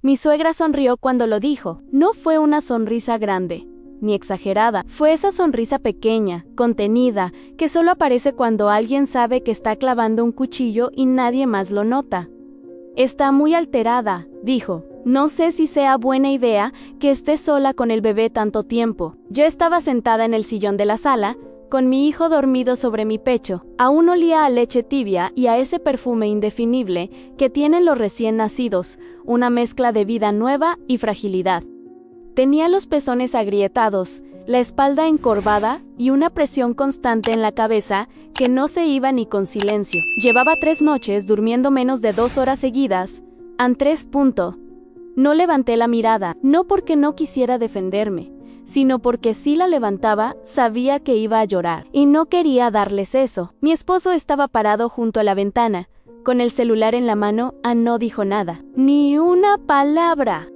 Mi suegra sonrió cuando lo dijo. No fue una sonrisa grande, ni exagerada. Fue esa sonrisa pequeña, contenida, que solo aparece cuando alguien sabe que está clavando un cuchillo y nadie más lo nota. Está muy alterada, dijo. No sé si sea buena idea que esté sola con el bebé tanto tiempo. Yo estaba sentada en el sillón de la sala, con mi hijo dormido sobre mi pecho. Aún olía a leche tibia y a ese perfume indefinible que tienen los recién nacidos, una mezcla de vida nueva y fragilidad. Tenía los pezones agrietados, la espalda encorvada y una presión constante en la cabeza que no se iba ni con silencio. Llevaba 3 noches durmiendo menos de 2 horas seguidas. Andrés. No levanté la mirada, no porque no quisiera defenderme, sino porque si la levantaba, sabía que iba a llorar, y no quería darles eso. Mi esposo estaba parado junto a la ventana, con el celular en la mano. No dijo nada, ni una palabra.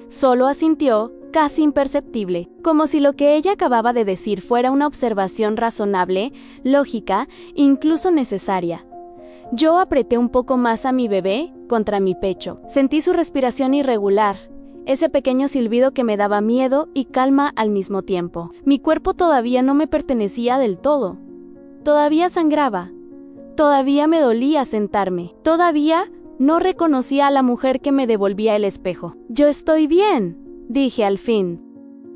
Solo asintió, casi imperceptible, como si lo que ella acababa de decir fuera una observación razonable, lógica, incluso necesaria. Yo apreté un poco más a mi bebé contra mi pecho. Sentí su respiración irregular, ese pequeño silbido que me daba miedo y calma al mismo tiempo. Mi cuerpo todavía no me pertenecía del todo. Todavía sangraba. Todavía me dolía sentarme. Todavía no reconocía a la mujer que me devolvía el espejo. «Yo estoy bien», dije al fin.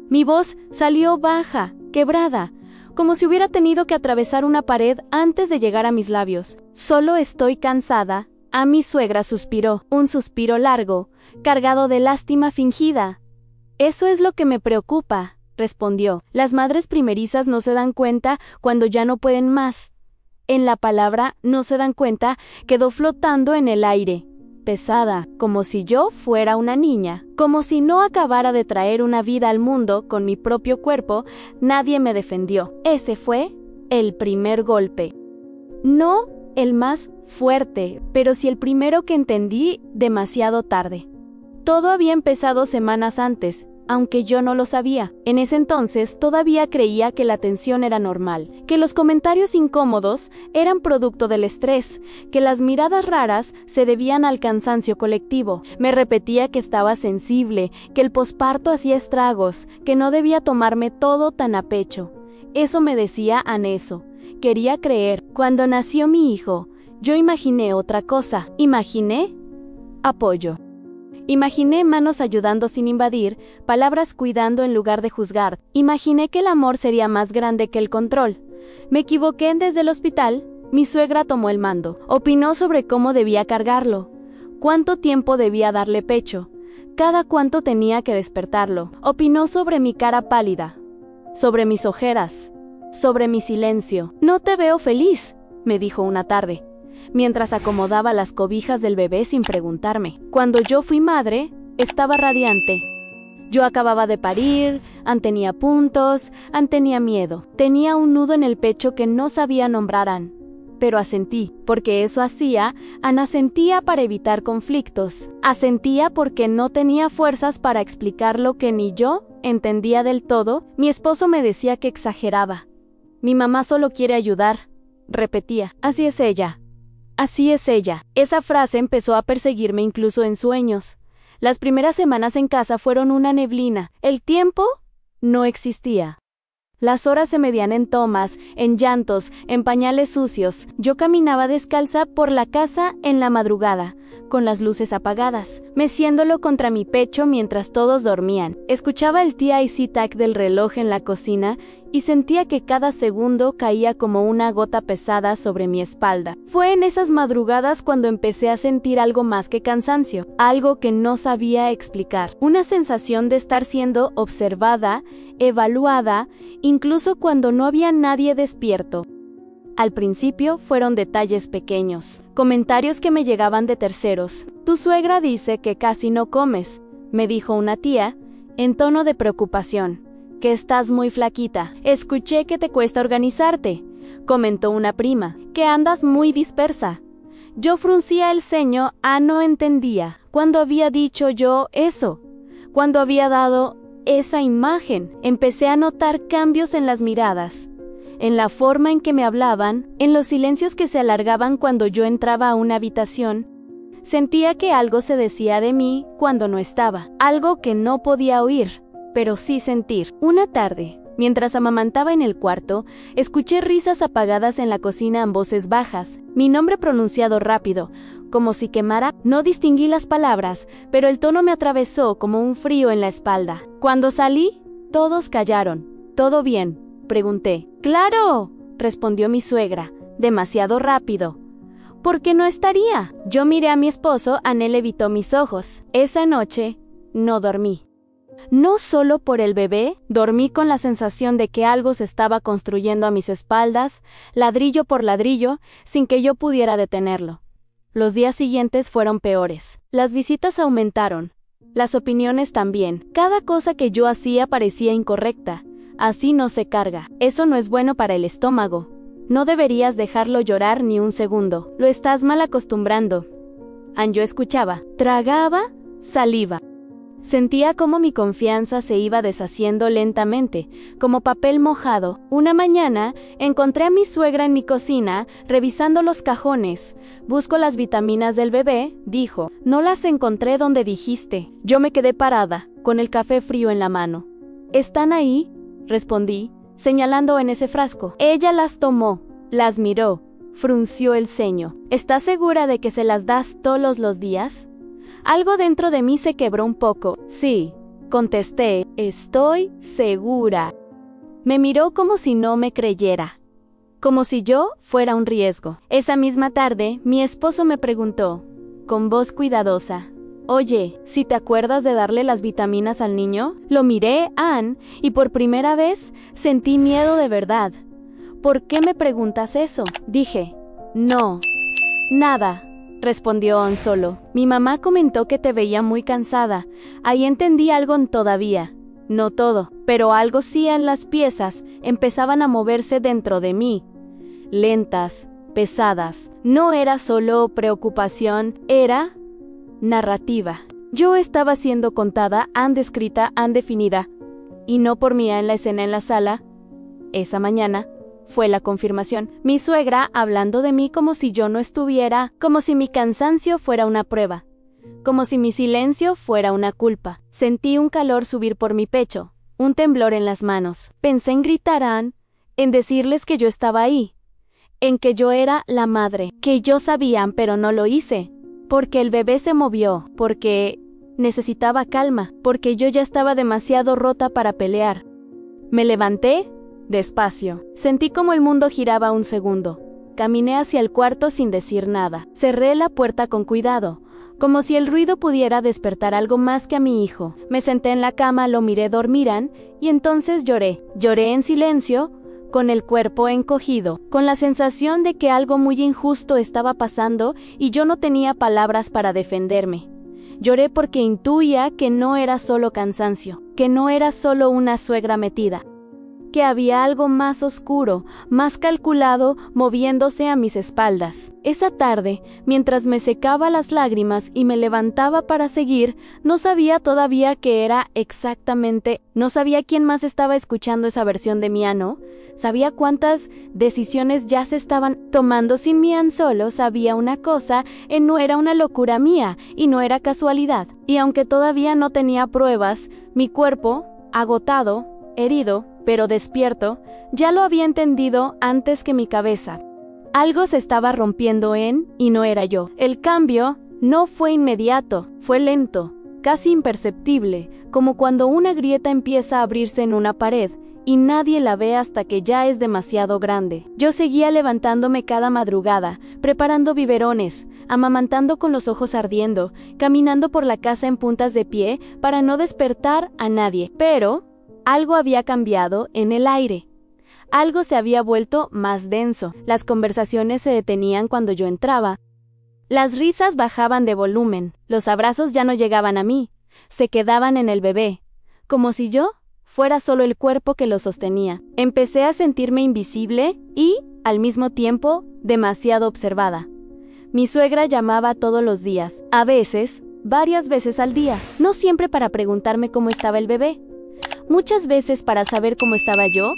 Mi voz salió baja, quebrada, como si hubiera tenido que atravesar una pared antes de llegar a mis labios. «Solo estoy cansada». Mi suegra suspiró, un suspiro largo, cargado de lástima fingida. «Eso es lo que me preocupa», respondió. «Las madres primerizas no se dan cuenta cuando ya no pueden más». En la palabra «no se dan cuenta» quedó flotando en el aire, pesada, como si yo fuera una niña, como si no acabara de traer una vida al mundo con mi propio cuerpo. Nadie me defendió. Ese fue el primer golpe. No el más fuerte, pero sí el primero que entendí demasiado tarde. Todo había empezado semanas antes, aunque yo no lo sabía. En ese entonces todavía creía que la tensión era normal, que los comentarios incómodos eran producto del estrés, que las miradas raras se debían al cansancio colectivo. Me repetía que estaba sensible, que el posparto hacía estragos, que no debía tomarme todo tan a pecho. Eso me decía Aneso. Quería creer. Cuando nació mi hijo, yo imaginé otra cosa. Imaginé apoyo. Imaginé manos ayudando sin invadir, palabras cuidando en lugar de juzgar. Imaginé que el amor sería más grande que el control. Me equivoqué. Desde el hospital, mi suegra tomó el mando. Opinó sobre cómo debía cargarlo, cuánto tiempo debía darle pecho, cada cuánto tenía que despertarlo. Opinó sobre mi cara pálida, sobre mis ojeras, sobre mi silencio. «No te veo feliz», me dijo una tarde, mientras acomodaba las cobijas del bebé sin preguntarme. Cuando yo fui madre, estaba radiante. Yo acababa de parir, tenía puntos, tenía miedo. Tenía un nudo en el pecho que no sabía nombrar. Pero asentí, porque eso hacía. Asentía para evitar conflictos. Asentía porque no tenía fuerzas para explicar lo que ni yo entendía del todo. Mi esposo me decía que exageraba. «Mi mamá solo quiere ayudar», repetía. «Así es ella. Así es ella». Esa frase empezó a perseguirme incluso en sueños. Las primeras semanas en casa fueron una neblina. El tiempo no existía. Las horas se medían en tomas, en llantos, en pañales sucios. Yo caminaba descalza por la casa en la madrugada, con las luces apagadas, meciéndolo contra mi pecho mientras todos dormían. Escuchaba el tic-tac del reloj en la cocina y sentía que cada segundo caía como una gota pesada sobre mi espalda. Fue en esas madrugadas cuando empecé a sentir algo más que cansancio, algo que no sabía explicar. Una sensación de estar siendo observada, evaluada, incluso cuando no había nadie despierto. Al principio fueron detalles pequeños, comentarios que me llegaban de terceros. «Tu suegra dice que casi no comes», me dijo una tía, en tono de preocupación. «Que estás muy flaquita. Escuché que te cuesta organizarte», comentó una prima. «Que andas muy dispersa». Yo fruncía el ceño. No entendía. ¿Cuándo había dicho yo eso? ¿Cuándo había dado esa imagen? Empecé a notar cambios en las miradas, en la forma en que me hablaban, en los silencios que se alargaban cuando yo entraba a una habitación. Sentía que algo se decía de mí cuando no estaba, algo que no podía oír, pero sí sentir. Una tarde, mientras amamantaba en el cuarto, escuché risas apagadas en la cocina en voces bajas, mi nombre pronunciado rápido, como si quemara. No distinguí las palabras, pero el tono me atravesó como un frío en la espalda. Cuando salí, todos callaron. ¿Todo bien?, pregunté. ¡Claro!, respondió mi suegra, demasiado rápido. ¿Por qué no estaría? Yo miré a mi esposo, Anel evitó mis ojos. Esa noche, no dormí. No solo por el bebé, dormí con la sensación de que algo se estaba construyendo a mis espaldas, ladrillo por ladrillo, sin que yo pudiera detenerlo. Los días siguientes fueron peores. Las visitas aumentaron. Las opiniones también. Cada cosa que yo hacía parecía incorrecta. Así no se carga. Eso no es bueno para el estómago. No deberías dejarlo llorar ni un segundo. Lo estás mal acostumbrando. Yo escuchaba. Tragaba saliva. Sentía cómo mi confianza se iba deshaciendo lentamente, como papel mojado. Una mañana, encontré a mi suegra en mi cocina, revisando los cajones. Busco las vitaminas del bebé, dijo. No las encontré donde dijiste. Yo me quedé parada, con el café frío en la mano. ¿Están ahí?, respondí, señalando en ese frasco. Ella las tomó, las miró, frunció el ceño. ¿Estás segura de que se las das todos los días? Algo dentro de mí se quebró un poco. Sí, contesté, estoy segura. Me miró como si no me creyera, como si yo fuera un riesgo. Esa misma tarde, mi esposo me preguntó, con voz cuidadosa, oye, ¿si te acuerdas de darle las vitaminas al niño? Lo miré, Ann, y por primera vez sentí miedo de verdad. ¿Por qué me preguntas eso?, dije. No, nada, respondió Ann solo. Mi mamá comentó que te veía muy cansada. Ahí entendí algo todavía. No todo, pero algo sí. En las piezas empezaban a moverse dentro de mí. Lentas, pesadas. No era solo preocupación, era narrativa. Yo estaba siendo contada, descrita, definida. Y no por mí. En la escena en la sala, esa mañana, fue la confirmación. Mi suegra hablando de mí como si yo no estuviera, como si mi cansancio fuera una prueba, como si mi silencio fuera una culpa. Sentí un calor subir por mi pecho, un temblor en las manos. Pensé en gritar a Ann, en decirles que yo estaba ahí, en que yo era la madre, que yo sabía, pero no lo hice, porque el bebé se movió, porque necesitaba calma, porque yo ya estaba demasiado rota para pelear. Me levanté despacio. Sentí como el mundo giraba un segundo. Caminé hacia el cuarto sin decir nada. Cerré la puerta con cuidado, como si el ruido pudiera despertar algo más que a mi hijo. Me senté en la cama, lo miré dormir y entonces lloré. Lloré en silencio, con el cuerpo encogido, con la sensación de que algo muy injusto estaba pasando y yo no tenía palabras para defenderme. Lloré porque intuía que no era solo cansancio, que no era solo una suegra metida, que había algo más oscuro, más calculado, moviéndose a mis espaldas. Esa tarde, mientras me secaba las lágrimas y me levantaba para seguir, no sabía todavía qué era exactamente, no sabía quién más estaba escuchando esa versión de mí, ¿no? Sabía cuántas decisiones ya se estaban tomando sin mí. Solo sabía una cosa, no era una locura mía y no era casualidad. Y aunque todavía no tenía pruebas, mi cuerpo, agotado, herido, pero despierto, ya lo había entendido antes que mi cabeza. Algo se estaba rompiendo y no era yo. El cambio no fue inmediato, fue lento, casi imperceptible, como cuando una grieta empieza a abrirse en una pared y nadie la ve hasta que ya es demasiado grande. Yo seguía levantándome cada madrugada, preparando biberones, amamantando con los ojos ardiendo, caminando por la casa en puntas de pie para no despertar a nadie. Pero algo había cambiado en el aire. Algo se había vuelto más denso. Las conversaciones se detenían cuando yo entraba. Las risas bajaban de volumen. Los abrazos ya no llegaban a mí. Se quedaban en el bebé, como si yo fuera solo el cuerpo que lo sostenía. Empecé a sentirme invisible y, al mismo tiempo, demasiado observada. Mi suegra llamaba todos los días, a veces, varias veces al día, no siempre para preguntarme cómo estaba el bebé. Muchas veces para saber cómo estaba yo.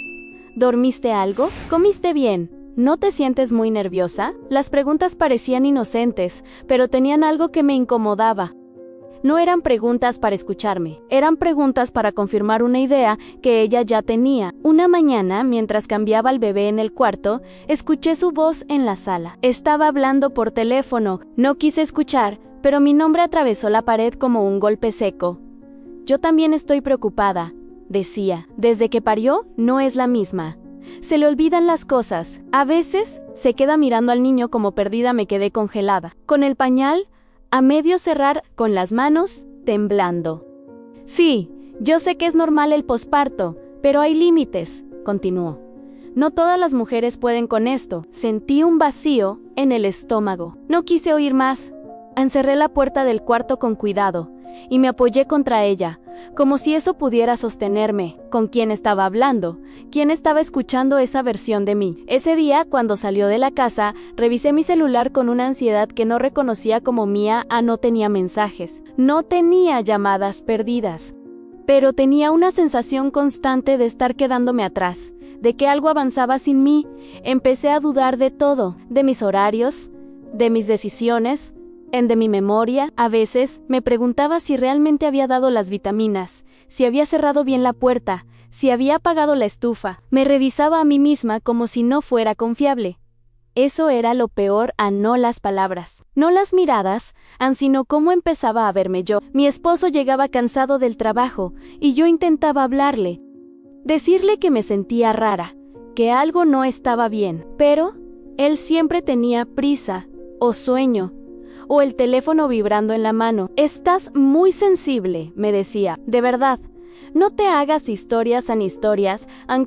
¿Dormiste algo? ¿Comiste bien? ¿No te sientes muy nerviosa? Las preguntas parecían inocentes, pero tenían algo que me incomodaba. No eran preguntas para escucharme, eran preguntas para confirmar una idea que ella ya tenía. Una mañana, mientras cambiaba al bebé en el cuarto, escuché su voz en la sala. Estaba hablando por teléfono. No quise escuchar, pero mi nombre atravesó la pared como un golpe seco. Yo también estoy preocupada, decía. Desde que parió, no es la misma. Se le olvidan las cosas. A veces, se queda mirando al niño como perdida. Me quedé congelada. Con el pañal a medio cerrar, con las manos temblando. Sí, yo sé que es normal el posparto, pero hay límites, continuó. No todas las mujeres pueden con esto. Sentí un vacío en el estómago. No quise oír más. Encerré la puerta del cuarto con cuidado y me apoyé contra ella, como si eso pudiera sostenerme. ¿Con quién estaba hablando? ¿Quién estaba escuchando esa versión de mí? Ese día, cuando salió de la casa, revisé mi celular con una ansiedad que no reconocía como mía. No tenía mensajes, no tenía llamadas perdidas, pero tenía una sensación constante de estar quedándome atrás, de que algo avanzaba sin mí. Empecé a dudar de todo, de mis horarios, de mis decisiones, de mi memoria. A veces me preguntaba si realmente había dado las vitaminas, si había cerrado bien la puerta, si había apagado la estufa. Me revisaba a mí misma como si no fuera confiable. Eso era lo peor, no las palabras, no las miradas, sino cómo empezaba a verme yo. Mi esposo llegaba cansado del trabajo y yo intentaba hablarle, decirle que me sentía rara, que algo no estaba bien, pero él siempre tenía prisa o sueño, o el teléfono vibrando en la mano. Estás muy sensible, me decía. De verdad, no te hagas historias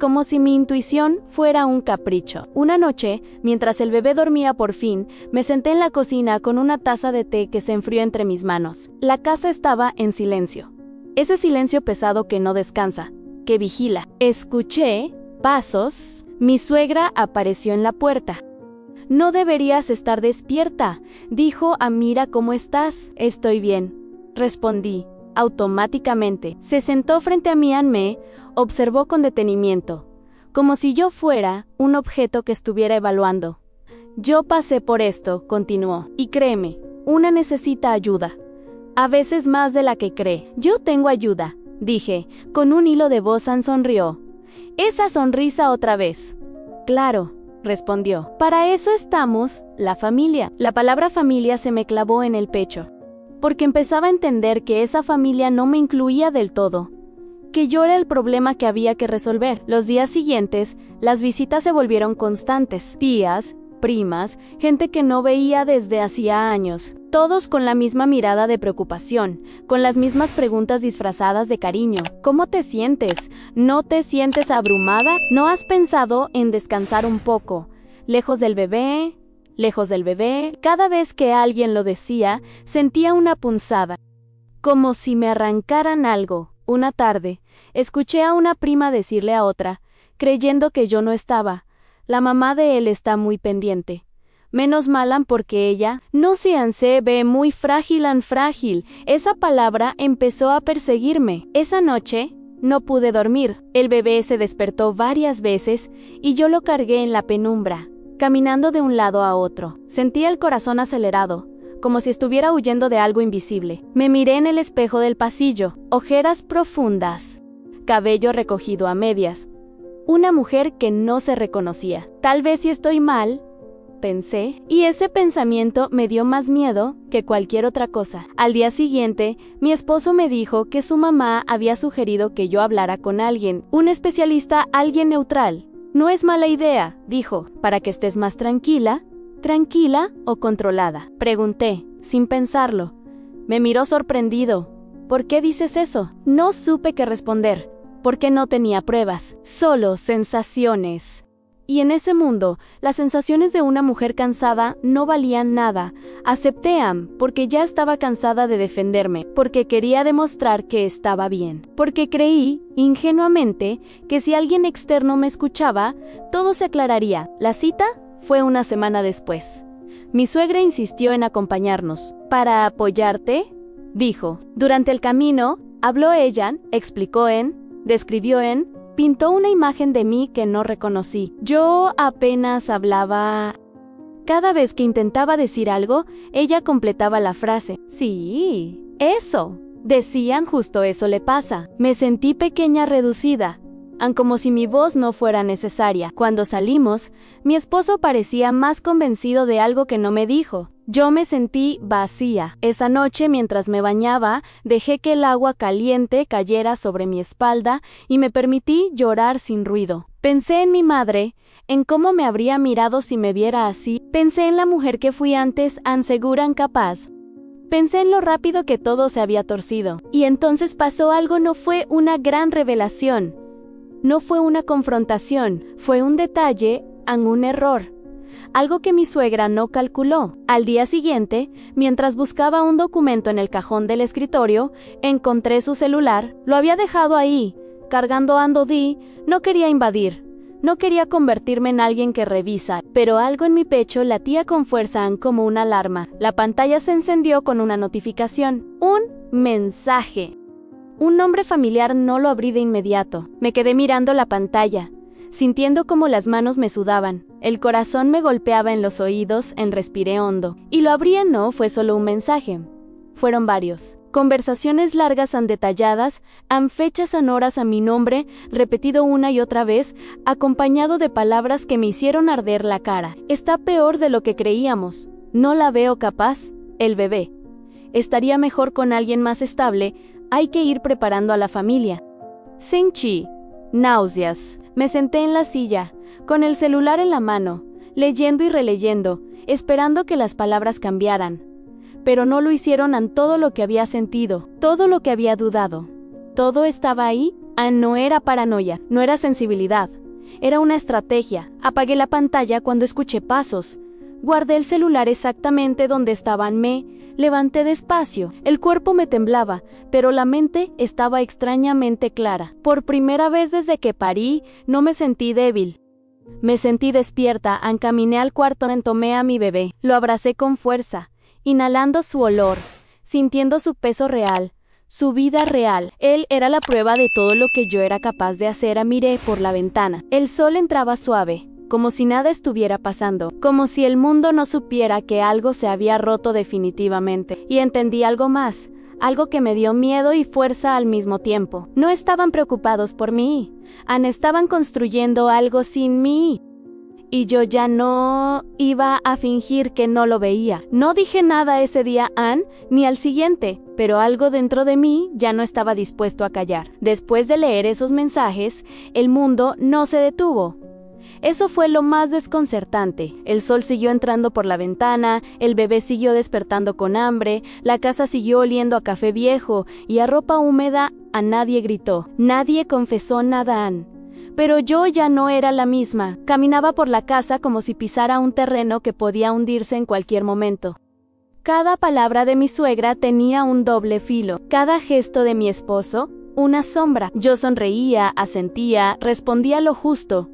como si mi intuición fuera un capricho. Una noche, mientras el bebé dormía por fin, me senté en la cocina con una taza de té que se enfrió entre mis manos. La casa estaba en silencio. Ese silencio pesado que no descansa, que vigila. Escuché pasos. Mi suegra apareció en la puerta. No deberías estar despierta, dijo. Mira cómo estás. Estoy bien, respondí, automáticamente. Se sentó frente a mí. Me observó con detenimiento, como si yo fuera un objeto que estuviera evaluando. Yo pasé por esto, continuó, y créeme, una necesita ayuda. A veces más de la que cree. Yo tengo ayuda, dije, con un hilo de voz. Sonrió. Esa sonrisa otra vez. Claro, respondió. Para eso estamos, la familia. La palabra familia se me clavó en el pecho, porque empezaba a entender que esa familia no me incluía del todo, que yo era el problema que había que resolver. Los días siguientes, las visitas se volvieron constantes. Tías, primas, gente que no veía desde hacía años, todos con la misma mirada de preocupación, con las mismas preguntas disfrazadas de cariño. ¿Cómo te sientes? ¿No te sientes abrumada? ¿No has pensado en descansar un poco? Lejos del bebé, lejos del bebé. Cada vez que alguien lo decía, sentía una punzada, como si me arrancaran algo. Una tarde, escuché a una prima decirle a otra, creyendo que yo no estaba: la mamá de él está muy pendiente. Menos malan porque ella no se ve muy frágil. Esa palabra empezó a perseguirme. Esa noche no pude dormir. El bebé se despertó varias veces y yo lo cargué en la penumbra, caminando de un lado a otro. Sentía el corazón acelerado, como si estuviera huyendo de algo invisible. Me miré en el espejo del pasillo. Ojeras profundas, cabello recogido a medias. Una mujer que no se reconocía. Tal vez si estoy mal, pensé, y ese pensamiento me dio más miedo que cualquier otra cosa. Al día siguiente, mi esposo me dijo que su mamá había sugerido que yo hablara con alguien, un especialista, alguien neutral. No es mala idea, dijo, para que estés más tranquila. ¿Tranquila o controlada?, pregunté, sin pensarlo. Me miró sorprendido. ¿Por qué dices eso? No supe qué responder, porque no tenía pruebas, solo sensaciones. Y en ese mundo, las sensaciones de una mujer cansada no valían nada. Acepté porque ya estaba cansada de defenderme, porque quería demostrar que estaba bien, porque creí, ingenuamente, que si alguien externo me escuchaba, todo se aclararía. La cita fue una semana después. Mi suegra insistió en acompañarnos. ¿Para apoyarte?, dijo. Durante el camino, habló ella, explicó describió Pintó una imagen de mí que no reconocí. Yo apenas hablaba. Cada vez que intentaba decir algo, ella completaba la frase. Sí, eso. Decían justo eso le pasa. Me sentí pequeña reducida, como si mi voz no fuera necesaria. Cuando salimos, mi esposo parecía más convencido de algo que no me dijo. Yo me sentí vacía. Esa noche, mientras me bañaba, dejé que el agua caliente cayera sobre mi espalda y me permití llorar sin ruido. Pensé en mi madre, en cómo me habría mirado si me viera así. Pensé en la mujer que fui antes, insegura, incapaz. Pensé en lo rápido que todo se había torcido. Y entonces pasó algo. No fue una gran revelación. No fue una confrontación. Fue un detalle, un error. Algo que mi suegra no calculó. Al día siguiente, mientras buscaba un documento en el cajón del escritorio, encontré su celular. Lo había dejado ahí, cargando Andodí. No quería invadir. No quería convertirme en alguien que revisa, pero algo en mi pecho latía con fuerza como una alarma. La pantalla se encendió con una notificación. Un mensaje. Un nombre familiar. No lo abrí de inmediato. Me quedé mirando la pantalla, sintiendo como las manos me sudaban. El corazón me golpeaba en los oídos. Respiré hondo. Y lo abrí. No fue solo un mensaje. Fueron varios. Conversaciones largas, detalladas, fechas, horas a mi nombre, repetido una y otra vez, acompañado de palabras que me hicieron arder la cara. Está peor de lo que creíamos. No la veo capaz. El bebé. Estaría mejor con alguien más estable. Hay que ir preparando a la familia. Senchi. Náuseas. Me senté en la silla, con el celular en la mano, leyendo y releyendo, esperando que las palabras cambiaran. Pero no lo hicieron. Todo lo que había sentido, todo lo que había dudado, todo estaba ahí. No era paranoia, no era sensibilidad, era una estrategia. Apagué la pantalla cuando escuché pasos. Guardé el celular exactamente donde estaban. Me levanté despacio. El cuerpo me temblaba, pero la mente estaba extrañamente clara. Por primera vez desde que parí, no me sentí débil. Me sentí despierta. Caminé al cuarto, tomé a mi bebé, lo abracé con fuerza, inhalando su olor, sintiendo su peso real, su vida real. Él era la prueba de todo lo que yo era capaz de hacer. Miré por la ventana. El sol entraba suave, como si nada estuviera pasando, como si el mundo no supiera que algo se había roto definitivamente. Y entendí algo más, algo que me dio miedo y fuerza al mismo tiempo. No estaban preocupados por mí, estaban construyendo algo sin mí. Y yo ya no iba a fingir que no lo veía. No dije nada ese día, ni al siguiente, pero algo dentro de mí ya no estaba dispuesto a callar. Después de leer esos mensajes, el mundo no se detuvo. Eso fue lo más desconcertante. El sol siguió entrando por la ventana, el bebé siguió despertando con hambre, la casa siguió oliendo a café viejo y a ropa húmeda. Nadie gritó, nadie confesó nada. Pero yo ya no era la misma. Caminaba por la casa como si pisara un terreno que podía hundirse en cualquier momento. Cada palabra de mi suegra tenía un doble filo. Cada gesto de mi esposo, una sombra. Yo sonreía, asentía, respondía lo justo.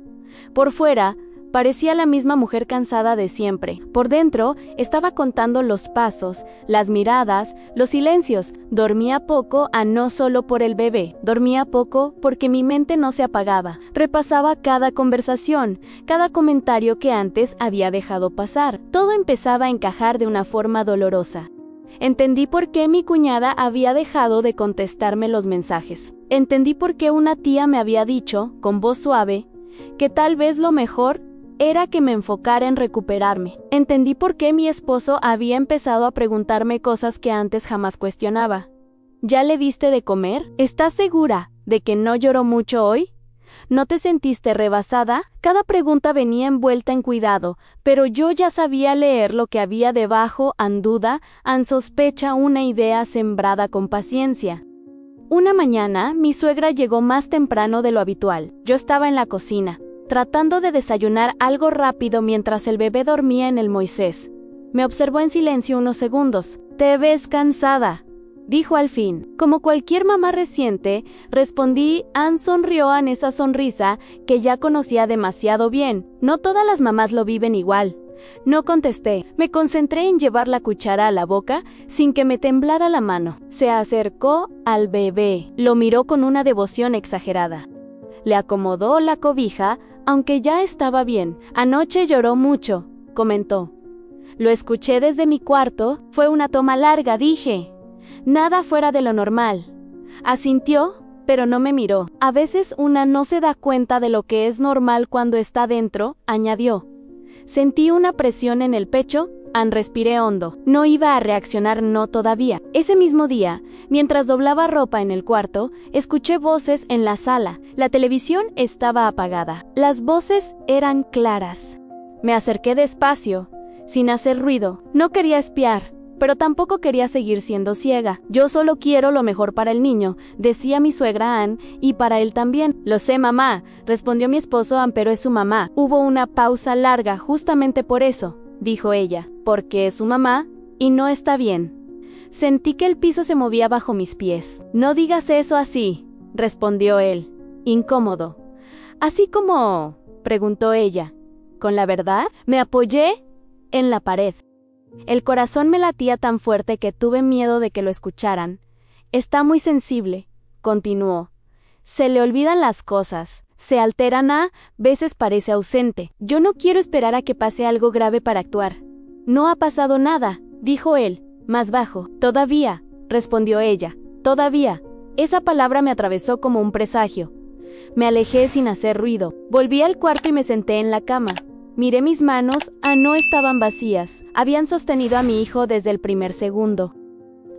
Por fuera, parecía la misma mujer cansada de siempre. Por dentro, estaba contando los pasos, las miradas, los silencios. Dormía poco, no solo por el bebé. Dormía poco porque mi mente no se apagaba. Repasaba cada conversación, cada comentario que antes había dejado pasar. Todo empezaba a encajar de una forma dolorosa. Entendí por qué mi cuñada había dejado de contestarme los mensajes. Entendí por qué una tía me había dicho, con voz suave, que tal vez lo mejor era que me enfocara en recuperarme. Entendí por qué mi esposo había empezado a preguntarme cosas que antes jamás cuestionaba. ¿Ya le diste de comer? ¿Estás segura de que no lloró mucho hoy? ¿No te sentiste rebasada? Cada pregunta venía envuelta en cuidado, pero yo ya sabía leer lo que había debajo, duda, sospecha, una idea sembrada con paciencia. Una mañana, mi suegra llegó más temprano de lo habitual. Yo estaba en la cocina, tratando de desayunar algo rápido mientras el bebé dormía en el Moisés. Me observó en silencio unos segundos. «Te ves cansada», dijo al fin. Como cualquier mamá reciente, respondí. Sonrió en esa sonrisa que ya conocía demasiado bien. No todas las mamás lo viven igual. No contesté. Me concentré en llevar la cuchara a la boca sin que me temblara la mano. Se acercó al bebé. Lo miró con una devoción exagerada. Le acomodó la cobija, aunque ya estaba bien. Anoche lloró mucho, comentó. Lo escuché desde mi cuarto, fue una toma larga, dije. Nada fuera de lo normal. Asintió, pero no me miró. A veces una no se da cuenta de lo que es normal cuando está dentro, añadió. Sentí una presión en el pecho, respiré hondo. No iba a reaccionar, no todavía. Ese mismo día, mientras doblaba ropa en el cuarto, escuché voces en la sala. La televisión estaba apagada. Las voces eran claras. Me acerqué despacio, sin hacer ruido. No quería espiar, pero tampoco quería seguir siendo ciega. Yo solo quiero lo mejor para el niño, decía mi suegra Ann, y para él también. Lo sé, mamá, respondió mi esposo Ann, pero es su mamá. Hubo una pausa larga justamente por eso, dijo ella, porque es su mamá, y no está bien. Sentí que el piso se movía bajo mis pies. No digas eso así, respondió él, incómodo. ¿Así como? Preguntó ella. ¿Con la verdad? Me apoyé en la pared. El corazón me latía tan fuerte que tuve miedo de que lo escucharan. Está muy sensible, continuó. Se le olvidan las cosas, se alteran veces parece ausente. Yo no quiero esperar a que pase algo grave para actuar. No ha pasado nada, dijo él, más bajo. Todavía, respondió ella, todavía. Esa palabra me atravesó como un presagio. Me alejé sin hacer ruido. Volví al cuarto y me senté en la cama. Miré mis manos, no estaban vacías. Habían sostenido a mi hijo desde el primer segundo.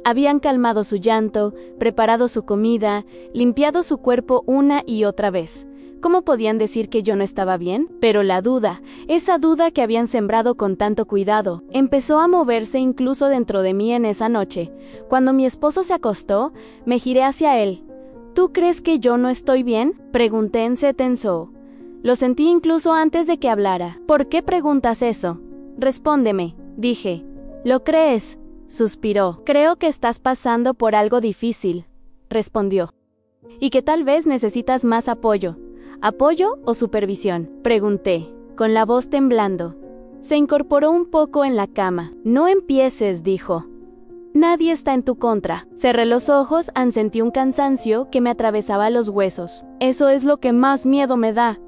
Habían calmado su llanto, preparado su comida, limpiado su cuerpo una y otra vez. ¿Cómo podían decir que yo no estaba bien? Pero la duda, esa duda que habían sembrado con tanto cuidado, empezó a moverse incluso dentro de mí en esa noche. Cuando mi esposo se acostó, me giré hacia él. ¿Tú crees que yo no estoy bien?, pregunté. Se tensó. Lo sentí incluso antes de que hablara. ¿Por qué preguntas eso? Respóndeme, dije. ¿Lo crees?, suspiró. Creo que estás pasando por algo difícil, respondió. Y que tal vez necesitas más apoyo. ¿Apoyo o supervisión?, pregunté, con la voz temblando. Se incorporó un poco en la cama. No empieces, dijo. Nadie está en tu contra. Cerré los ojos, sentí un cansancio que me atravesaba los huesos. Eso es lo que más miedo me da,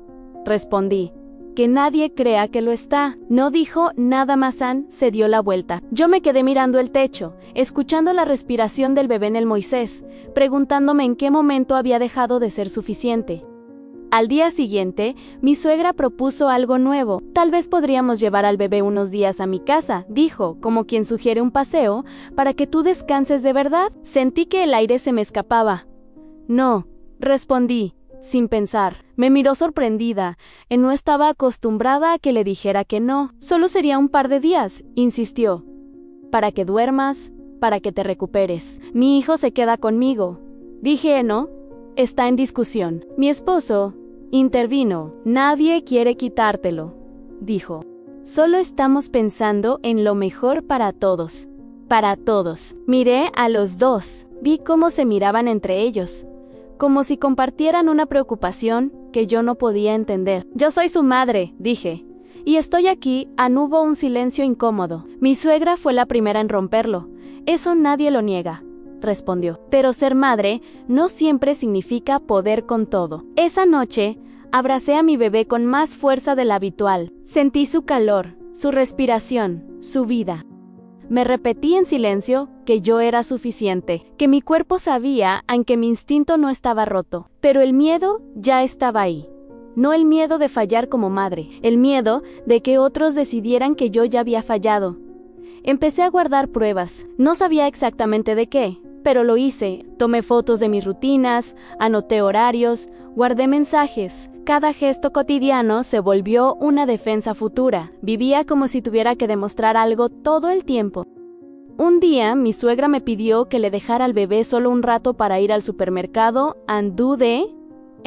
respondí. Que nadie crea que lo está. No dijo nada más. Ann se dio la vuelta. Yo me quedé mirando el techo, escuchando la respiración del bebé en el Moisés, preguntándome en qué momento había dejado de ser suficiente. Al día siguiente, mi suegra propuso algo nuevo. Tal vez podríamos llevar al bebé unos días a mi casa, dijo, como quien sugiere un paseo, para que tú descanses de verdad. Sentí que el aire se me escapaba. No, respondí, sin pensar. Me miró sorprendida. No estaba acostumbrada a que le dijera que no. Solo sería un par de días, insistió. Para que duermas, para que te recuperes. Mi hijo se queda conmigo. Dije, no, está en discusión. Mi esposo intervino. Nadie quiere quitártelo, dijo. Solo estamos pensando en lo mejor para todos. Para todos. Miré a los dos. Vi cómo se miraban entre ellos, como si compartieran una preocupación que yo no podía entender. Yo soy su madre, dije, y estoy aquí. Hubo un silencio incómodo. Mi suegra fue la primera en romperlo. Eso nadie lo niega, respondió. Pero ser madre no siempre significa poder con todo. Esa noche, abracé a mi bebé con más fuerza de la habitual. Sentí su calor, su respiración, su vida. Me repetí en silencio que yo era suficiente, que mi cuerpo sabía, aunque mi instinto no estaba roto. Pero el miedo ya estaba ahí. No el miedo de fallar como madre, el miedo de que otros decidieran que yo ya había fallado. Empecé a guardar pruebas. No sabía exactamente de qué, pero lo hice. Tomé fotos de mis rutinas, anoté horarios, guardé mensajes. Cada gesto cotidiano se volvió una defensa futura. Vivía como si tuviera que demostrar algo todo el tiempo. Un día, mi suegra me pidió que le dejara al bebé solo un rato para ir al supermercado. Dudé.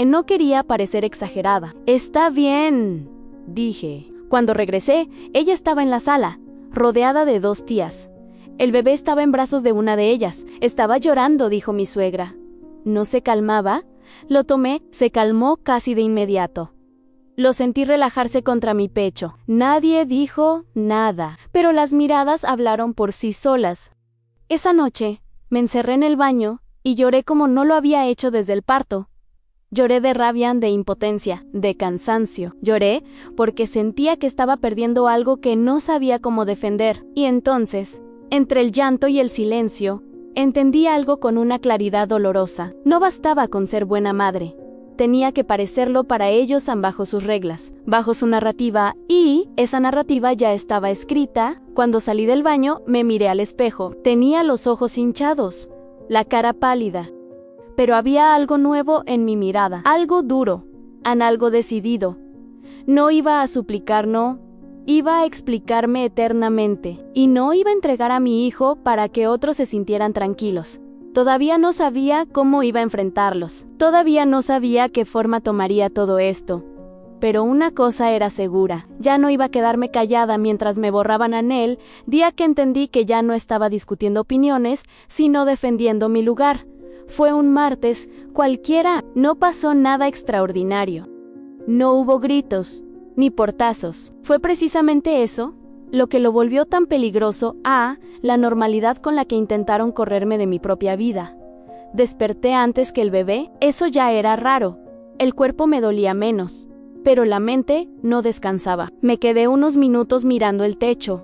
No quería parecer exagerada. Está bien, dije. Cuando regresé, ella estaba en la sala, rodeada de 2 tías. El bebé estaba en brazos de una de ellas. Estaba llorando, dijo mi suegra. ¿No se calmaba? Lo tomé, se calmó casi de inmediato. Lo sentí relajarse contra mi pecho. Nadie dijo nada, pero las miradas hablaron por sí solas. Esa noche, me encerré en el baño y lloré como no lo había hecho desde el parto. Lloré de rabia, de impotencia, de cansancio. Lloré porque sentía que estaba perdiendo algo que no sabía cómo defender. Y entonces, entre el llanto y el silencio, entendí algo con una claridad dolorosa. No bastaba con ser buena madre. Tenía que parecerlo para ellos bajo sus reglas, bajo su narrativa, y esa narrativa ya estaba escrita. Cuando salí del baño, me miré al espejo. Tenía los ojos hinchados, la cara pálida. Pero había algo nuevo en mi mirada, algo duro, algo decidido. No iba a suplicar, no. Iba a explicarme eternamente, y no iba a entregar a mi hijo para que otros se sintieran tranquilos. Todavía no sabía cómo iba a enfrentarlos. Todavía no sabía qué forma tomaría todo esto. Pero una cosa era segura, ya no iba a quedarme callada mientras me borraban a Nel, día que entendí que ya no estaba discutiendo opiniones, sino defendiendo mi lugar. Fue un martes cualquiera, no pasó nada extraordinario. No hubo gritos, ni portazos. Fue precisamente eso lo que lo volvió tan peligroso la normalidad con la que intentaron correrme de mi propia vida. Desperté antes que el bebé, eso ya era raro. El cuerpo me dolía menos, pero la mente no descansaba. Me quedé unos minutos mirando el techo,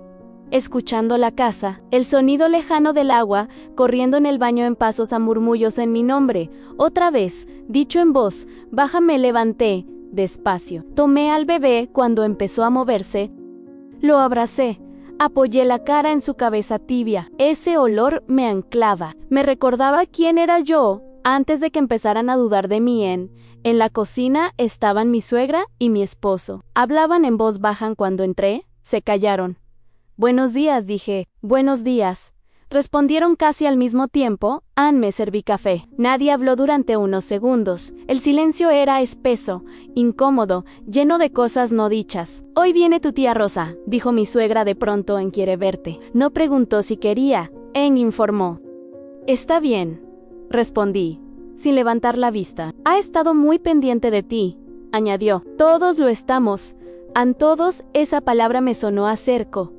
escuchando la casa, el sonido lejano del agua corriendo en el baño en pasos a murmullos en mi nombre. Otra vez, dicho en voz baja, me levanté despacio. Tomé al bebé cuando empezó a moverse. Lo abracé, apoyé la cara en su cabeza tibia. Ese olor me anclaba, me recordaba quién era yo antes de que empezaran a dudar de mí. En la cocina estaban mi suegra y mi esposo. Hablaban en voz baja. Cuando entré, se callaron. Buenos días, dije. Buenos días. Respondieron casi al mismo tiempo. Me serví café. Nadie habló durante unos segundos. El silencio era espeso, incómodo, lleno de cosas no dichas. Hoy viene tu tía Rosa, dijo mi suegra de pronto en Quiere verte. No preguntó si quería. Informó. Está bien, respondí, sin levantar la vista. Ha estado muy pendiente de ti, añadió. Todos lo estamos. Todos, esa palabra me sonó a cerco.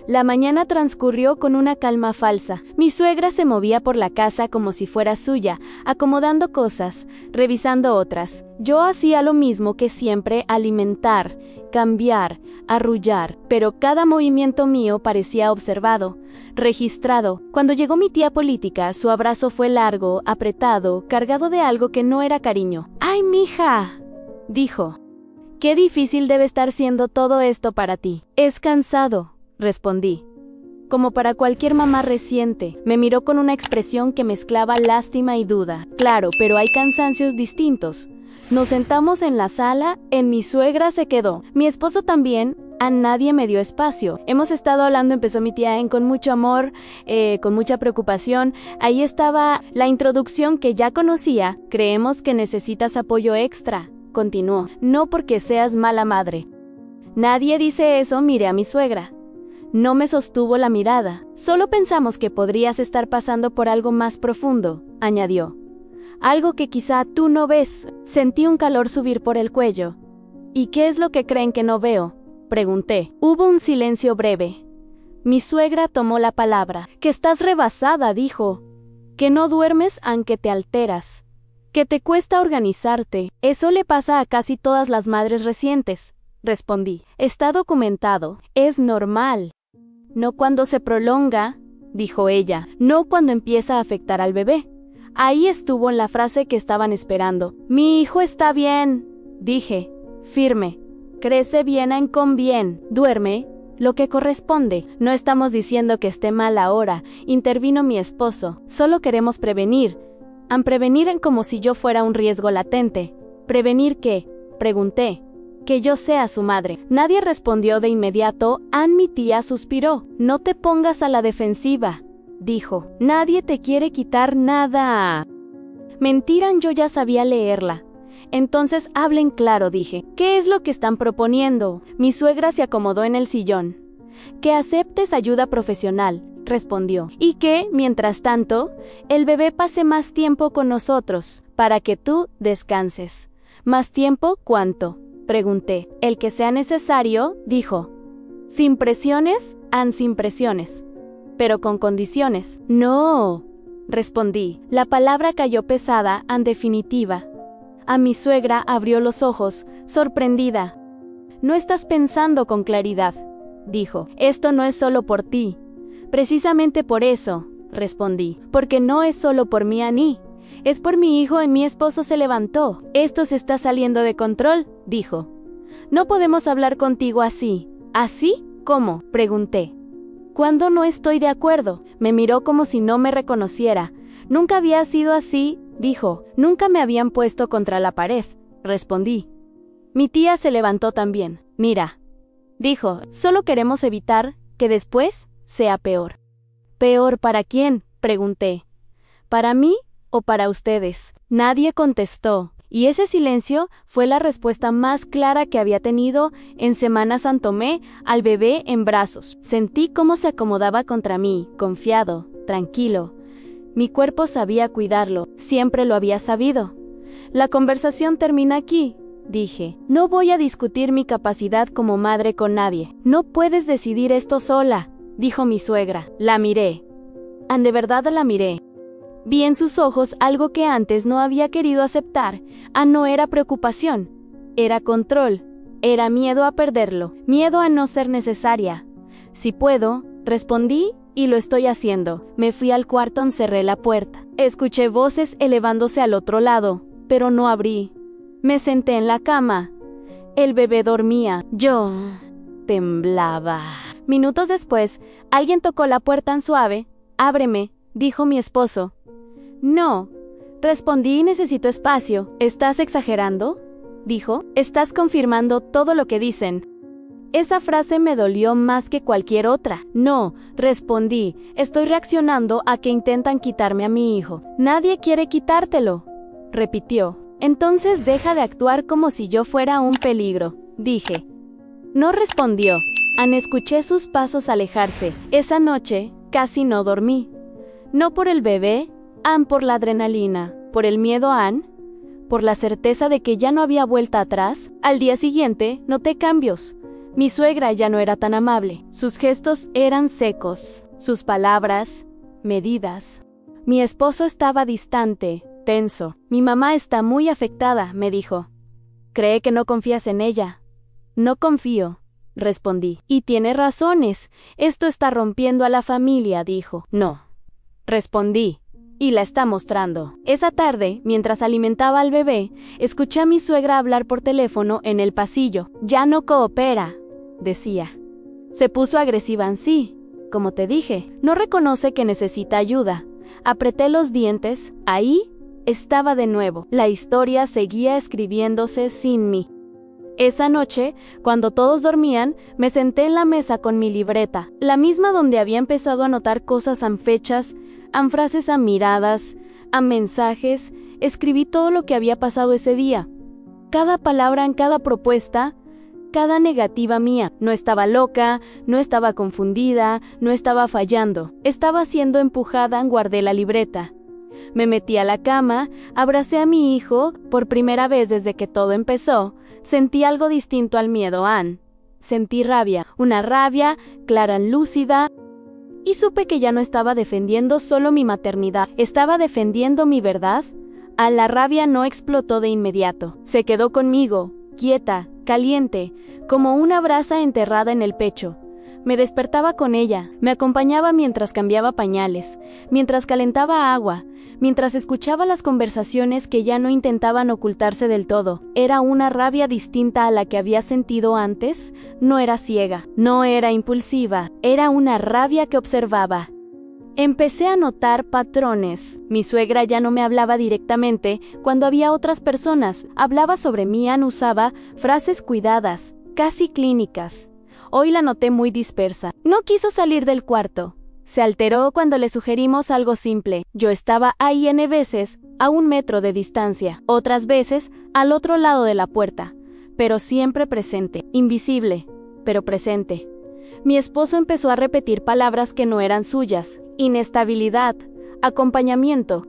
La mañana transcurrió con una calma falsa. Mi suegra se movía por la casa como si fuera suya, acomodando cosas, revisando otras. Yo hacía lo mismo que siempre: alimentar, cambiar, arrullar, pero cada movimiento mío parecía observado, registrado. Cuando llegó mi tía política, su abrazo fue largo, apretado, cargado de algo que no era cariño. ¡Ay, mija!, dijo. Qué difícil debe estar siendo todo esto para ti. Es cansado, respondí. Como para cualquier mamá reciente. Me miró con una expresión que mezclaba lástima y duda. Claro, pero hay cansancios distintos. Nos sentamos en la sala, mi suegra se quedó. Mi esposo también. A nadie me dio espacio. Hemos estado hablando, empezó mi tía con mucho amor, con mucha preocupación. Ahí estaba la introducción que ya conocía. Creemos que necesitas apoyo extra, continuó. No porque seas mala madre. Nadie dice eso, miré a mi suegra. No me sostuvo la mirada. Solo pensamos que podrías estar pasando por algo más profundo, añadió. Algo que quizá tú no ves. Sentí un calor subir por el cuello. ¿Y qué es lo que creen que no veo?, pregunté. Hubo un silencio breve. Mi suegra tomó la palabra. Que estás rebasada, dijo. Que no duermes aunque te alteras. Que te cuesta organizarte. Eso le pasa a casi todas las madres recientes, respondí. Está documentado. Es normal. No cuando se prolonga, dijo ella. No cuando empieza a afectar al bebé. Ahí estuvo la frase que estaban esperando. Mi hijo está bien, dije, firme. Crece bien con bien. Duerme lo que corresponde. No estamos diciendo que esté mal ahora, intervino mi esposo. Solo queremos prevenir. Prevenir como si yo fuera un riesgo latente. ¿Prevenir qué?, pregunté. Que yo sea su madre. Nadie respondió de inmediato. Mi tía suspiró. No te pongas a la defensiva, dijo. Nadie te quiere quitar nada. Mentira, yo ya sabía leerla. Entonces hablen claro, dije. ¿Qué es lo que están proponiendo? Mi suegra se acomodó en el sillón. Que aceptes ayuda profesional, respondió. Y que, mientras tanto, el bebé pase más tiempo con nosotros, para que tú descanses. ¿Más tiempo cuánto?, pregunté. El que sea necesario, dijo. Sin presiones, sin presiones. Pero con condiciones. No, respondí. La palabra cayó pesada, definitiva. A mi suegra abrió los ojos, sorprendida. No estás pensando con claridad, dijo. Esto no es solo por ti. Precisamente por eso, respondí. Porque no es solo por mí, Annie. Es por mi hijo y mi esposo se levantó. Esto se está saliendo de control, dijo. No podemos hablar contigo así. ¿Así? ¿Cómo?, pregunté. Cuando no estoy de acuerdo, me miró como si no me reconociera. Nunca había sido así, dijo. Nunca me habían puesto contra la pared, respondí. Mi tía se levantó también. Mira, dijo, solo queremos evitar que después sea peor. ¿Peor para quién?, pregunté. ¿Para mí o para ustedes? Nadie contestó, y ese silencio fue la respuesta más clara que había tenido en semanas. Tomé al bebé en brazos. Sentí cómo se acomodaba contra mí, confiado, tranquilo. Mi cuerpo sabía cuidarlo, siempre lo había sabido. La conversación termina aquí, dije. No voy a discutir mi capacidad como madre con nadie. No puedes decidir esto sola, dijo mi suegra. La miré. De verdad la miré. Vi en sus ojos algo que antes no había querido aceptar. No era preocupación, era control, era miedo a perderlo, miedo a no ser necesaria. Si puedo, respondí, y lo estoy haciendo. Me fui al cuarto, cerré la puerta. Escuché voces elevándose al otro lado, pero no abrí. Me senté en la cama. El bebé dormía. Yo temblaba. Minutos después, alguien tocó la puerta suave. Ábreme, dijo mi esposo. No, respondí, necesito espacio. ¿Estás exagerando?, dijo. Estás confirmando todo lo que dicen. Esa frase me dolió más que cualquier otra. No, respondí, estoy reaccionando a que intentan quitarme a mi hijo. Nadie quiere quitártelo, repitió. Entonces deja de actuar como si yo fuera un peligro, dije. No respondió. Escuché sus pasos alejarse. Esa noche casi no dormí. No por el bebé, por la adrenalina, por el miedo, por la certeza de que ya no había vuelta atrás. Al día siguiente noté cambios. Mi suegra ya no era tan amable. Sus gestos eran secos, sus palabras medidas. Mi esposo estaba distante, tenso. Mi mamá está muy afectada, me dijo. ¿Cree que no confías en ella? No confío, respondí. Y tiene razones. Esto está rompiendo a la familia, dijo. No, respondí. Y la está mostrando. Esa tarde, mientras alimentaba al bebé, escuché a mi suegra hablar por teléfono en el pasillo. Ya no coopera, decía. Se puso agresiva, sí, como te dije. No reconoce que necesita ayuda. Apreté los dientes. Ahí estaba de nuevo. La historia seguía escribiéndose sin mí. Esa noche, cuando todos dormían, me senté en la mesa con mi libreta, la misma donde había empezado a anotar cosas, fechas, frases, miradas, mensajes. Escribí todo lo que había pasado ese día. Cada palabra, cada propuesta, cada negativa mía. No estaba loca, no estaba confundida, no estaba fallando. Estaba siendo empujada. Guardé la libreta. Me metí a la cama, abracé a mi hijo. Por primera vez desde que todo empezó, sentí algo distinto al miedo, Sentí rabia, una rabia clara, lúcida. Y supe que ya no estaba defendiendo solo mi maternidad, estaba defendiendo mi verdad. La rabia no explotó de inmediato. Se quedó conmigo, quieta, caliente, como una brasa enterrada en el pecho. Me despertaba con ella, me acompañaba mientras cambiaba pañales, mientras calentaba agua, mientras escuchaba las conversaciones que ya no intentaban ocultarse del todo. Era una rabia distinta a la que había sentido antes. No era ciega, no era impulsiva, era una rabia que observaba. Empecé a notar patrones. Mi suegra ya no me hablaba directamente cuando había otras personas. Hablaba sobre mí, usaba frases cuidadas, casi clínicas. Hoy la noté muy dispersa. No quiso salir del cuarto. Se alteró cuando le sugerimos algo simple. Yo estaba ahí veces, a 1 metro de distancia, otras veces, al otro lado de la puerta, pero siempre presente, invisible, pero presente. Mi esposo empezó a repetir palabras que no eran suyas. Inestabilidad, acompañamiento.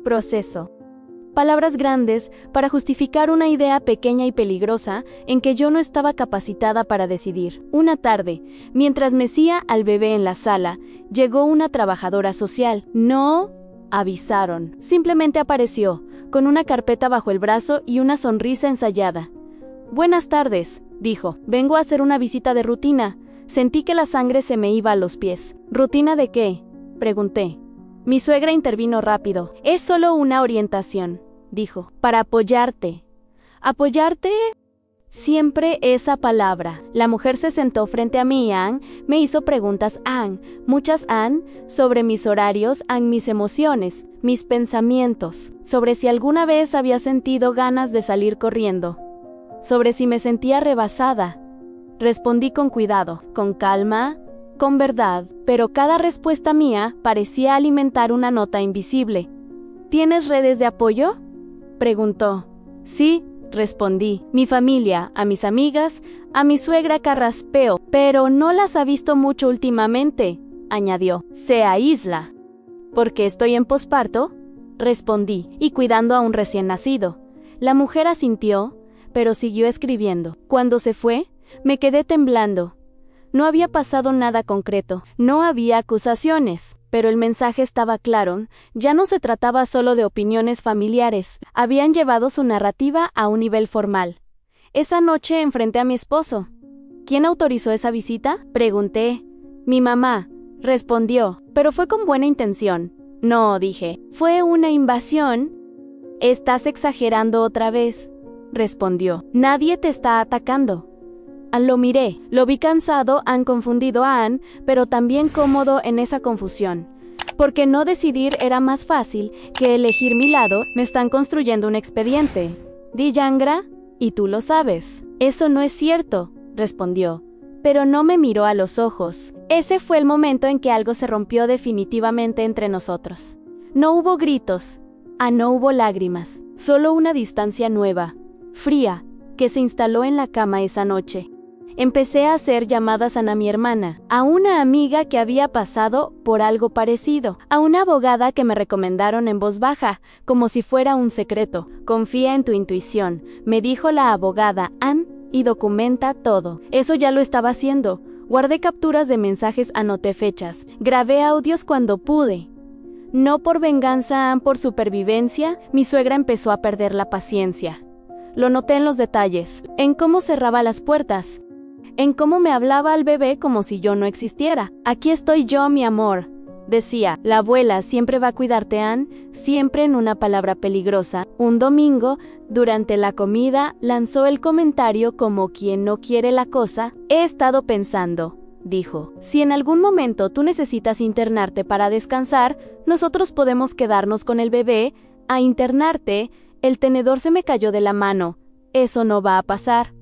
Proceso. Palabras grandes para justificar una idea pequeña y peligrosa en que yo no estaba capacitada para decidir. Una tarde, mientras mecía al bebé en la sala, Llegó una trabajadora social. No avisaron. Simplemente apareció, con una carpeta bajo el brazo y una sonrisa ensayada. Buenas tardes, dijo. Vengo a hacer una visita de rutina. Sentí que la sangre se me iba a los pies. ¿Rutina de qué?, pregunté. Mi suegra intervino rápido. Es solo una orientación, dijo. Para apoyarte. ¿Apoyarte? Siempre esa palabra. La mujer se sentó frente a mí y Ann me hizo preguntas, muchas sobre mis horarios, mis emociones, mis pensamientos, sobre si alguna vez había sentido ganas de salir corriendo, sobre si me sentía rebasada. Respondí con cuidado, con calma, con verdad, pero cada respuesta mía parecía alimentar una nota invisible. ¿Tienes redes de apoyo?, preguntó. Sí, respondí. Mi familia, a mis amigas, a mi suegra carraspeo, pero no las ha visto mucho últimamente, añadió. Se aísla. ¿Por qué estoy en posparto?, respondí, y cuidando a un recién nacido. La mujer asintió, pero siguió escribiendo. Cuando se fue, me quedé temblando. No había pasado nada concreto, no había acusaciones, pero el mensaje estaba claro. Ya no se trataba solo de opiniones familiares, habían llevado su narrativa a un nivel formal. Esa noche enfrenté a mi esposo. ¿Quién autorizó esa visita?, pregunté. Mi mamá, respondió, pero fue con buena intención. No, dije, fue una invasión. Estás exagerando otra vez, respondió. Nadie te está atacando. Lo miré, lo vi cansado, han confundido a Ann, pero también cómodo en esa confusión. Porque no decidir era más fácil que elegir mi lado. Me están construyendo un expediente. Di Yangra, y tú lo sabes. Eso no es cierto, respondió, pero no me miró a los ojos. Ese fue el momento en que algo se rompió definitivamente entre nosotros. No hubo gritos, no hubo lágrimas, solo una distancia nueva, fría, que se instaló en la cama esa noche. Empecé a hacer llamadas a mi hermana, a una amiga que había pasado por algo parecido, a una abogada que me recomendaron en voz baja, como si fuera un secreto. Confía en tu intuición, me dijo la abogada, Ann, y documenta todo. Eso ya lo estaba haciendo. Guardé capturas de mensajes, anoté fechas, grabé audios cuando pude. No por venganza, Ann, por supervivencia. Mi suegra empezó a perder la paciencia. Lo noté en los detalles, en cómo cerraba las puertas, en cómo me hablaba al bebé como si yo no existiera. Aquí estoy yo, mi amor, decía. La abuela siempre va a cuidarte, Ann, siempre, en una palabra peligrosa. Un domingo, durante la comida, lanzó el comentario como quien no quiere la cosa. He estado pensando, dijo, si en algún momento tú necesitas internarte para descansar, nosotros podemos quedarnos con el bebé. A internarte, el tenedor se me cayó de la mano. Eso no va a pasar,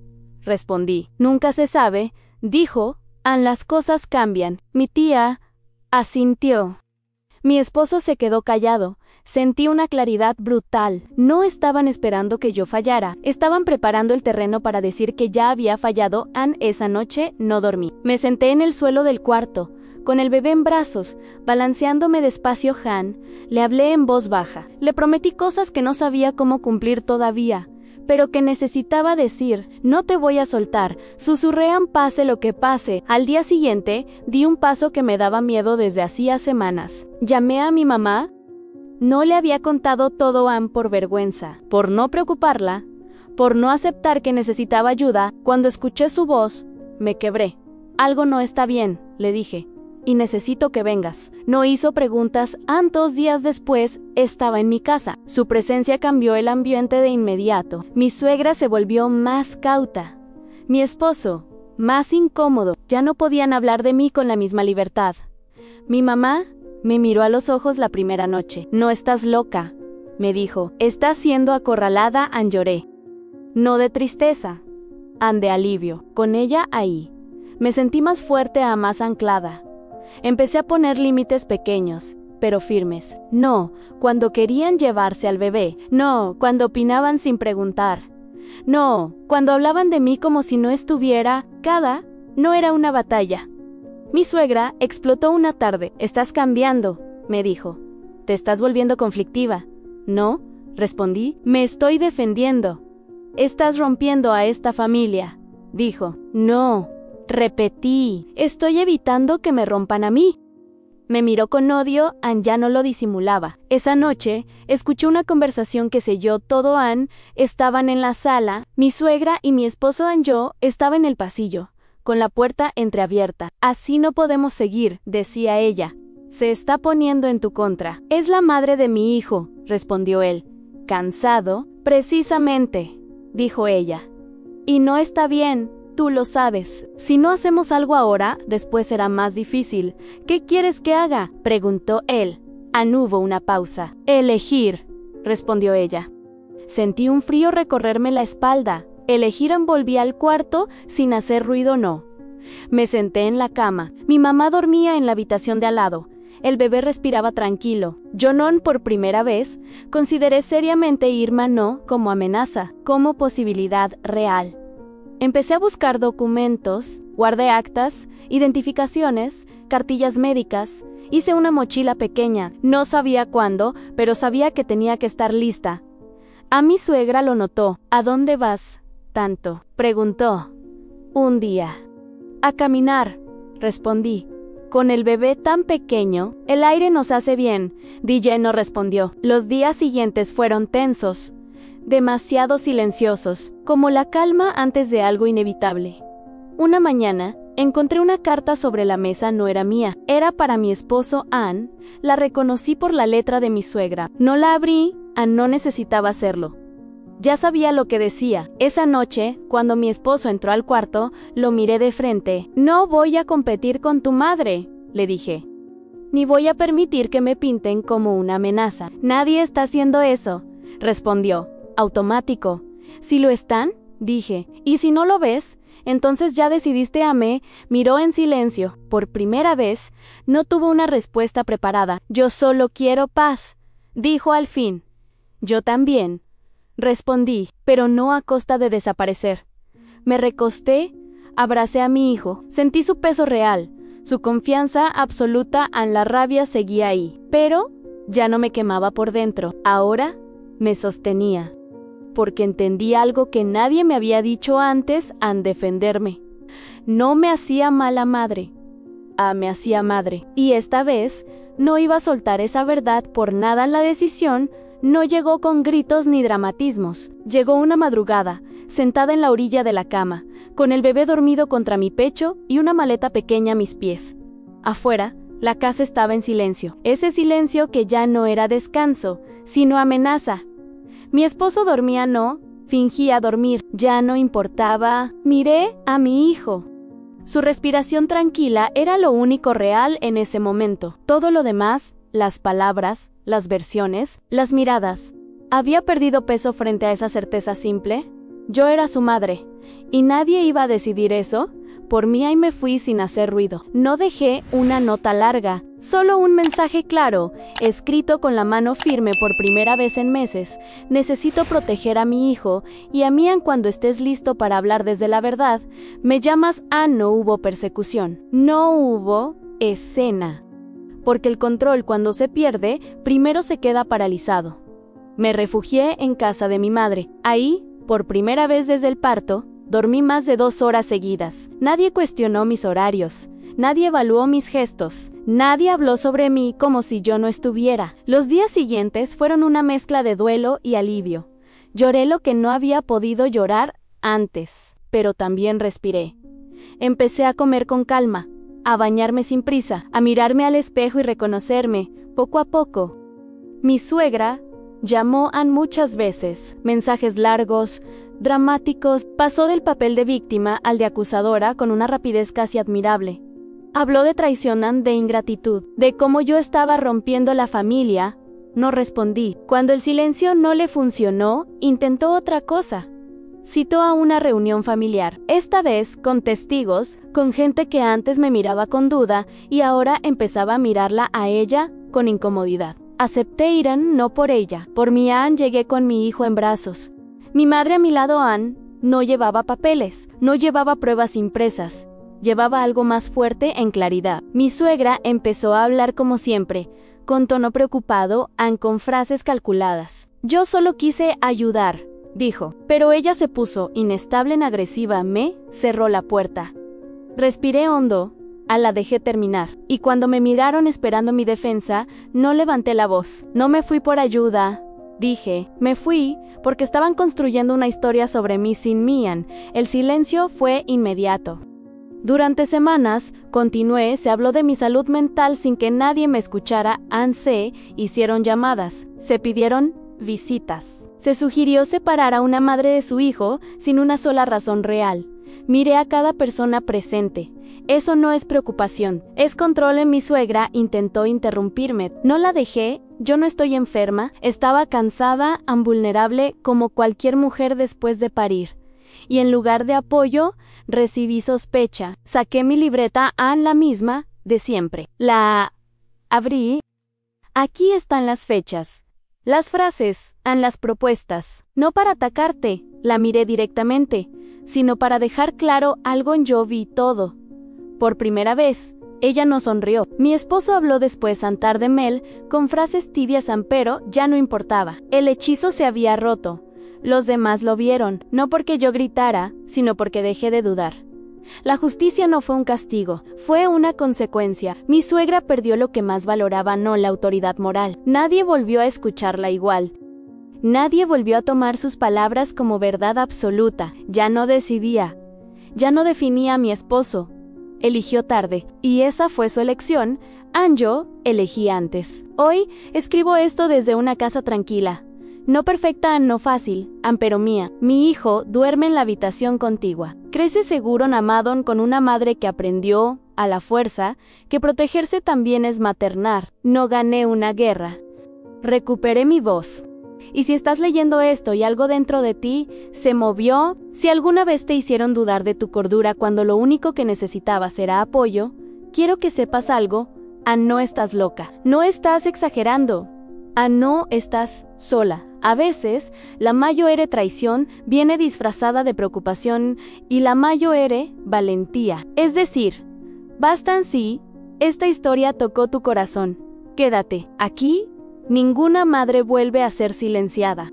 respondí. Nunca se sabe, dijo. Las cosas cambian. Mi tía asintió. Mi esposo se quedó callado. Sentí una claridad brutal. No estaban esperando que yo fallara. Estaban preparando el terreno para decir que ya había fallado. Esa noche no dormí. Me senté en el suelo del cuarto, con el bebé en brazos, balanceándome despacio. Le hablé en voz baja. Le prometí cosas que no sabía cómo cumplir todavía, pero que necesitaba decir. No te voy a soltar, susurré, pase lo que pase. Al día siguiente, di un paso que me daba miedo desde hacía semanas. Llamé a mi mamá. No le había contado todo a Ann por vergüenza, por no preocuparla, por no aceptar que necesitaba ayuda. Cuando escuché su voz, me quebré. Algo no está bien, le dije, y necesito que vengas. No hizo preguntas. 2 días después, estaba en mi casa. Su presencia cambió el ambiente de inmediato. Mi suegra se volvió más cauta. Mi esposo, más incómodo. Ya no podían hablar de mí con la misma libertad. Mi mamá me miró a los ojos la primera noche. No estás loca, me dijo. Estás siendo acorralada. Lloré. No de tristeza, de alivio. Con ella ahí, me sentí más fuerte, más anclada. Empecé a poner límites pequeños, pero firmes. No, cuando querían llevarse al bebé. No, cuando opinaban sin preguntar. No, cuando hablaban de mí como si no estuviera. No era una batalla. Mi suegra explotó una tarde. Estás cambiando, me dijo. Te estás volviendo conflictiva. No, respondí. Me estoy defendiendo. Estás rompiendo a esta familia, dijo. No, repetí. Estoy evitando que me rompan a mí. Me miró con odio, Ann ya no lo disimulaba. Esa noche, escuché una conversación que selló todo. Ann estaban en la sala, mi suegra y mi esposo Ann yo estaba en el pasillo, con la puerta entreabierta. Así no podemos seguir, decía ella. Se está poniendo en tu contra. Es la madre de mi hijo, respondió él. Cansado, precisamente, dijo ella. Y no está bien. Tú lo sabes. Si no hacemos algo ahora, después será más difícil. ¿Qué quieres que haga?, preguntó él. Ann hubo una pausa. Elegir, respondió ella. Sentí un frío recorrerme la espalda. Elegir. Volví al cuarto sin hacer ruido. No. Me senté en la cama. Mi mamá dormía en la habitación de al lado. El bebé respiraba tranquilo. Yo no, por primera vez, consideré seriamente irme no como amenaza, como posibilidad real. Empecé a buscar documentos, guardé actas, identificaciones, cartillas médicas, hice una mochila pequeña. No sabía cuándo, pero sabía que tenía que estar lista. A mi suegra lo notó. ¿A dónde vas tanto?, preguntó. Un día. A caminar, respondí. Con el bebé tan pequeño, el aire nos hace bien, DJ no respondió. Los días siguientes fueron tensos. Demasiado silenciosos, como la calma antes de algo inevitable. Una mañana, encontré una carta sobre la mesa. No era mía, era para mi esposo Ann. La reconocí por la letra de mi suegra. No la abrí, Ann no necesitaba hacerlo. Ya sabía lo que decía. Esa noche, cuando mi esposo entró al cuarto, lo miré de frente. No voy a competir con tu madre, le dije. Ni voy a permitir que me pinten como una amenaza. Nadie está haciendo eso, respondió. Automático. ¿Si lo están?, dije. ¿Y si no lo ves? Entonces ya decidiste. Me miró en silencio. Por primera vez, no tuvo una respuesta preparada. Yo solo quiero paz, dijo al fin. Yo también, respondí, pero no a costa de desaparecer. Me recosté, abracé a mi hijo, sentí su peso real, su confianza absoluta. La rabia seguía ahí, pero ya no me quemaba por dentro. Ahora me sostenía. Porque entendí algo que nadie me había dicho antes. Ann defenderme. No me hacía mala madre. Me hacía madre. Y esta vez no iba a soltar esa verdad por nada. La decisión no llegó con gritos ni dramatismos. Llegó una madrugada, sentada en la orilla de la cama, con el bebé dormido contra mi pecho y una maleta pequeña a mis pies. Afuera, la casa estaba en silencio. Ese silencio que ya no era descanso, sino amenaza. Mi esposo dormía. No, fingía dormir. Ya no importaba. Miré a mi hijo. Su respiración tranquila era lo único real en ese momento. Todo lo demás, las palabras, las versiones, las miradas, había perdido peso frente a esa certeza simple. Yo era su madre, y nadie iba a decidir eso por mí. Y me fui sin hacer ruido. No dejé una nota larga, solo un mensaje claro, escrito con la mano firme por primera vez en meses. Necesito proteger a mi hijo y a mí. Cuando estés listo para hablar desde la verdad, me llamas. No hubo persecución, no hubo escena. Porque el control, cuando se pierde, primero se queda paralizado. Me refugié en casa de mi madre. Ahí, por primera vez desde el parto, dormí más de 2 horas seguidas. Nadie cuestionó mis horarios. Nadie evaluó mis gestos. Nadie habló sobre mí como si yo no estuviera. Los días siguientes fueron una mezcla de duelo y alivio. Lloré lo que no había podido llorar antes, pero también respiré. Empecé a comer con calma, a bañarme sin prisa, a mirarme al espejo y reconocerme, poco a poco. Mi suegra llamó a Ann muchas veces, mensajes largos, dramáticos. Pasó del papel de víctima al de acusadora con una rapidez casi admirable. Habló de traición, de ingratitud, de cómo yo estaba rompiendo la familia. No respondí. Cuando el silencio no le funcionó, intentó otra cosa. Citó a una reunión familiar, esta vez con testigos, con gente que antes me miraba con duda y ahora empezaba a mirarla a ella con incomodidad. Acepté ir, no por ella, por mi Ann. Llegué con mi hijo en brazos. Mi madre a mi lado. Ann no llevaba papeles, no llevaba pruebas impresas, llevaba algo más fuerte, en claridad. Mi suegra empezó a hablar como siempre, con tono preocupado, Ann con frases calculadas. Yo solo quise ayudar, dijo, pero ella se puso inestable, agresiva. Me cerró la puerta. Respiré hondo, La dejé terminar, y cuando me miraron esperando mi defensa, no levanté la voz. No me fui por ayuda, dije. Me fui porque estaban construyendo una historia sobre mí sin Mian. El silencio fue inmediato. Durante semanas, continué, se habló de mi salud mental sin que nadie me escuchara. Se hicieron llamadas, se pidieron visitas. Se sugirió separar a una madre de su hijo sin una sola razón real. Miré a cada persona presente. Eso no es preocupación, es control. Mi suegra intentó interrumpirme. No la dejé, yo no estoy enferma, estaba cansada, vulnerable como cualquier mujer después de parir. Y en lugar de apoyo, recibí sospecha. Saqué mi libreta, la misma, de siempre. La abrí. Aquí están las fechas. Las frases, las propuestas. No para atacarte, la miré directamente, sino para dejar claro algo. Yo vi todo. Por primera vez, ella no sonrió. Mi esposo habló después de Mel, con frases tibias, pero ya no importaba. El hechizo se había roto. Los demás lo vieron, no porque yo gritara, sino porque dejé de dudar. La justicia no fue un castigo, fue una consecuencia. Mi suegra perdió lo que más valoraba, no la autoridad moral. Nadie volvió a escucharla igual. Nadie volvió a tomar sus palabras como verdad absoluta. Ya no decidía. Ya no definía a mi esposo. Eligió tarde, y esa fue su elección. Yo elegí antes. Hoy escribo esto desde una casa tranquila. No perfecta, no fácil, pero mía. Mi hijo duerme en la habitación contigua. Crece seguro, amado, con una madre que aprendió, a la fuerza, que protegerse también es maternar. No gané una guerra. Recuperé mi voz. Y si estás leyendo esto y algo dentro de ti se movió, si alguna vez te hicieron dudar de tu cordura cuando lo único que necesitabas era apoyo, quiero que sepas algo. No estás loca. No estás exagerando. No estás sola. A veces, la mayor traición viene disfrazada de preocupación y la mayor valentía. Es decir, bastan si esta historia tocó tu corazón. Quédate aquí. Ninguna madre vuelve a ser silenciada.